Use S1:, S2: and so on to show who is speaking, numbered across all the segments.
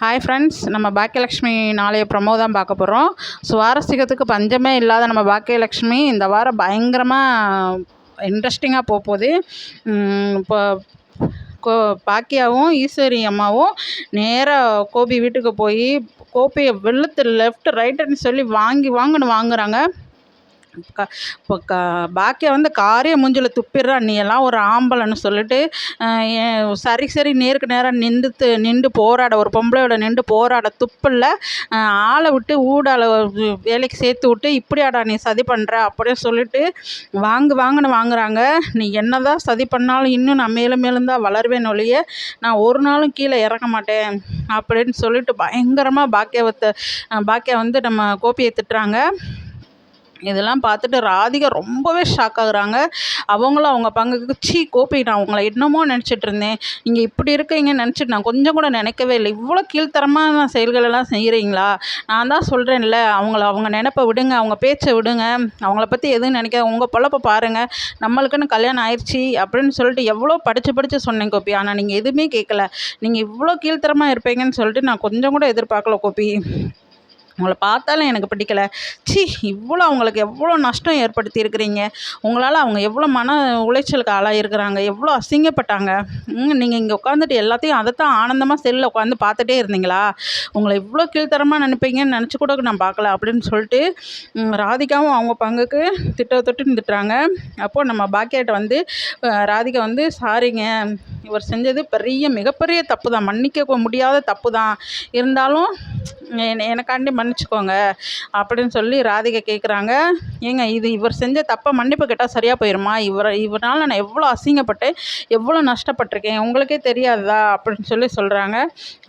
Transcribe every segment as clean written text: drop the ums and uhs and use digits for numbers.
S1: Hi friends, நம்ம பாக்கியலக்ஷ்மி நாளைய promo தான் பார்க்க போகிறோம். சுவாரஸ்யத்துக்கு பஞ்சமே இல்லாத நம்ம பாக்கியலக்ஷ்மி இந்த வாரம் பயங்கரமாக இன்ட்ரெஸ்டிங்காக போகுது. இப்போ கோ பாக்கியாவும் ஈஸ்வரி அம்மாவும் நேராக கோபி வீட்டுக்கு போய் கோப்பையை வெளுத்து லெஃப்ட் ரைட்டுன்னு சொல்லி வாங்குறாங்க. இப்போ பாக்கியா வந்து காரிய மூஞ்சில் துப்பிடுறா, நீ எல்லாம் ஒரு ஆம்பளைன்னு சொல்லிட்டு சரி நேருக்கு நேராக நின்று போராட, ஒரு பொம்பளையோட நின்று போராட துப்பில்ல. ஆளை விட்டு ஊடால வேலைக்கு சேர்த்து விட்டு இப்படியாடா நீ சதி பண்ணுற அப்படின்னு சொல்லிட்டு வாங்குறாங்க. நீ என்னதான் சதி பண்ணாலும் இன்னும் நான் மேலும் தான் வளருவேன் ஒழிய நான் ஒரு நாளும் கீழே இறங்க மாட்டேன் அப்படின்னு சொல்லிட்டு பயங்கரமாக பாக்கியா வந்து நம்ம கோபியை திட்டுறாங்க. இதெல்லாம் பார்த்துட்டு ராதிகா ரொம்பவே ஷாக் ஆகுறாங்க. அவங்களும் அவங்க பங்குக்கு கோபி, நான் உங்களை என்னமோ நினச்சிட்டு இருந்தேன், நீங்கள் இப்படி இருக்கீங்கன்னு நினச்சிட்டு நான் கொஞ்சம் கூட நினைக்கவே இல்லை. இவ்வளோ கீழ்த்தரமான செயல்களெல்லாம் செய்கிறீங்களா? நான் தான் சொல்கிறேன்ல, அவங்க நினைப்பை விடுங்க, அவங்க பேச்சை விடுங்க, அவங்கள பற்றி எதுவும் நினைக்காத, உங்கள் பொழப்பை பாருங்கள், நம்மளுக்குன்னு கல்யாணம் ஆயிடுச்சு அப்படின்னு சொல்லிட்டு எவ்வளோ படித்து சொன்னேன் கோபி. ஆனால் நீங்கள் எதுவுமே கேட்கல. நீங்கள் இவ்வளோ கீழ்த்தரமாக இருப்பீங்கன்னு சொல்லிட்டு நான் கொஞ்சம் கூட எதிர்பார்க்கல கோபி. உங்களை பார்த்தாலும் எனக்கு பிடிக்கல. இவ்வளோ அவங்களுக்கு எவ்வளோ நஷ்டம் ஏற்படுத்தி இருக்கிறீங்க. உங்களால் அவங்க எவ்வளோ மன உளைச்சலுக்கு ஆளாயிருக்கிறாங்க, எவ்வளோ அசிங்கப்பட்டாங்க. நீங்கள் இங்கே உட்காந்துட்டு எல்லாத்தையும் அதைத்தான் ஆனந்தமாக செல்லில் உட்காந்து பார்த்துட்டே இருந்தீங்களா? உங்களை இவ்வளோ கீழ்த்தரமாக நினைப்பீங்கன்னு நினச்சி கூட நான் பார்க்கல அப்படின்னு சொல்லிட்டு ராதிகாவும் அவங்க பங்குக்கு தொட்டு திட்டுறாங்க. அப்போது நம்ம பாக்கியாட்ட வந்து ராதிகா வந்து, சாரிங்க, இவர் செஞ்சது மிகப்பெரிய தப்பு தான், மன்னிக்க முடியாத தப்பு தான், இருந்தாலும் எனக்காண்டி மன்னிச்சுக்கோங்க அப்படின்னு சொல்லி ராதிகா கேட்குறாங்க. ஏங்க, இவர் செஞ்ச தப்பை மன்னிப்பு கேட்டால் சரியாக போயிடுமா? இவரால் நான் எவ்வளோ அசிங்கப்பட்டேன், எவ்வளோ நஷ்டப்பட்டிருக்கேன், உங்களுக்கே தெரியாதா அப்படின்னு சொல்கிறாங்க.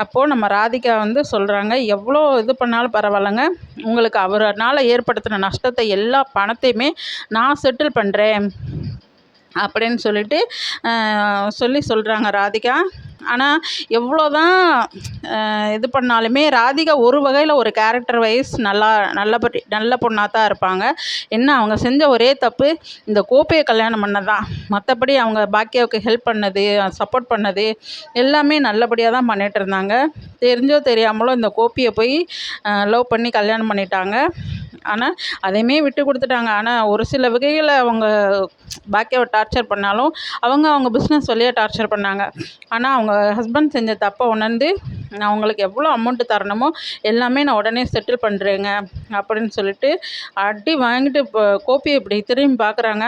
S1: அப்போது நம்ம ராதிகா வந்து சொல்கிறாங்க, எவ்வளோ இது பண்ணாலும் பரவாயில்லைங்க, உங்களுக்கு அவரால் ஏற்படுத்தின நஷ்டத்தை எல்லா பணத்தையுமே நான் செட்டில் பண்ணுறேன் அப்படின்னு சொல்லிட்டு சொல்கிறாங்க ராதிகா. ஆனால் எவ்வளோ தான் இது பண்ணாலுமே ராதிகா ஒரு வகையில் ஒரு கேரக்டர் வைஸ் நல்ல பொண்ணாக தான் இருப்பாங்க. என்ன, அவங்க செஞ்ச ஒரே தப்பு இந்த கோப்பையை கல்யாணம் பண்ணதான். மற்றபடி அவங்க பாக்கியாவுக்கு ஹெல்ப் பண்ணது, சப்போர்ட் பண்ணது எல்லாமே நல்லபடியாக தான் பண்ணிகிட்டு இருந்தாங்க. தெரிஞ்சோ தெரியாமலோ இந்த கோப்பியை போய் லவ் பண்ணி கல்யாணம் பண்ணிட்டாங்க. ஆனால் அதையுமே விட்டு கொடுத்துட்டாங்க. ஆனால் ஒரு சில வகையில் அவங்க பாக்கியாவை டார்ச்சர் பண்ணாலும் அவங்க பிஸ்னஸ் வழியே டார்ச்சர் பண்ணாங்க. ஆனால் அவங்க ஹஸ்பண்ட் செஞ்ச தப்பை உணர்ந்து, நான் அவங்களுக்கு எவ்வளோ அமௌண்ட்டு தரணுமோ எல்லாமே நான் உடனே செட்டில் பண்ணுறேங்க அப்படின்னு சொல்லிட்டு அடி வாங்கிட்டு கோப்பியை இப்படி திரும்பி பார்க்குறாங்க.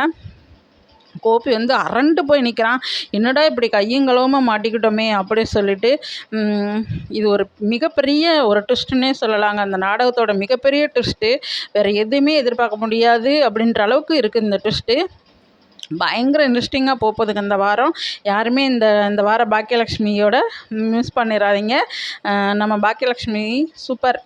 S1: கோபி வந்து அரண்டு போய் நிற்கிறான். என்னடா இப்படி கையங்களவுமாக மாட்டிக்கிட்டோமே அப்படின்னு சொல்லிட்டு, இது ஒரு மிகப்பெரிய ஒரு ட்விஸ்ட்டுன்னே சொல்லலாங்க. அந்த நாடகத்தோட மிகப்பெரிய ட்விஸ்ட்டு, வேறு எதுவுமே எதிர்பார்க்க முடியாது அப்படின்ற அளவுக்கு இருக்குது இந்த ட்விஸ்ட்டு. பயங்கர இன்ட்ரெஸ்டிங்காக போகுதுங்க இந்த வாரம். யாருமே இந்த வாரம் பாக்கியலக்ஷ்மியோட மிஸ் பண்ணிடாதீங்க. நம்ம பாக்கியலக்ஷ்மி சூப்பர்.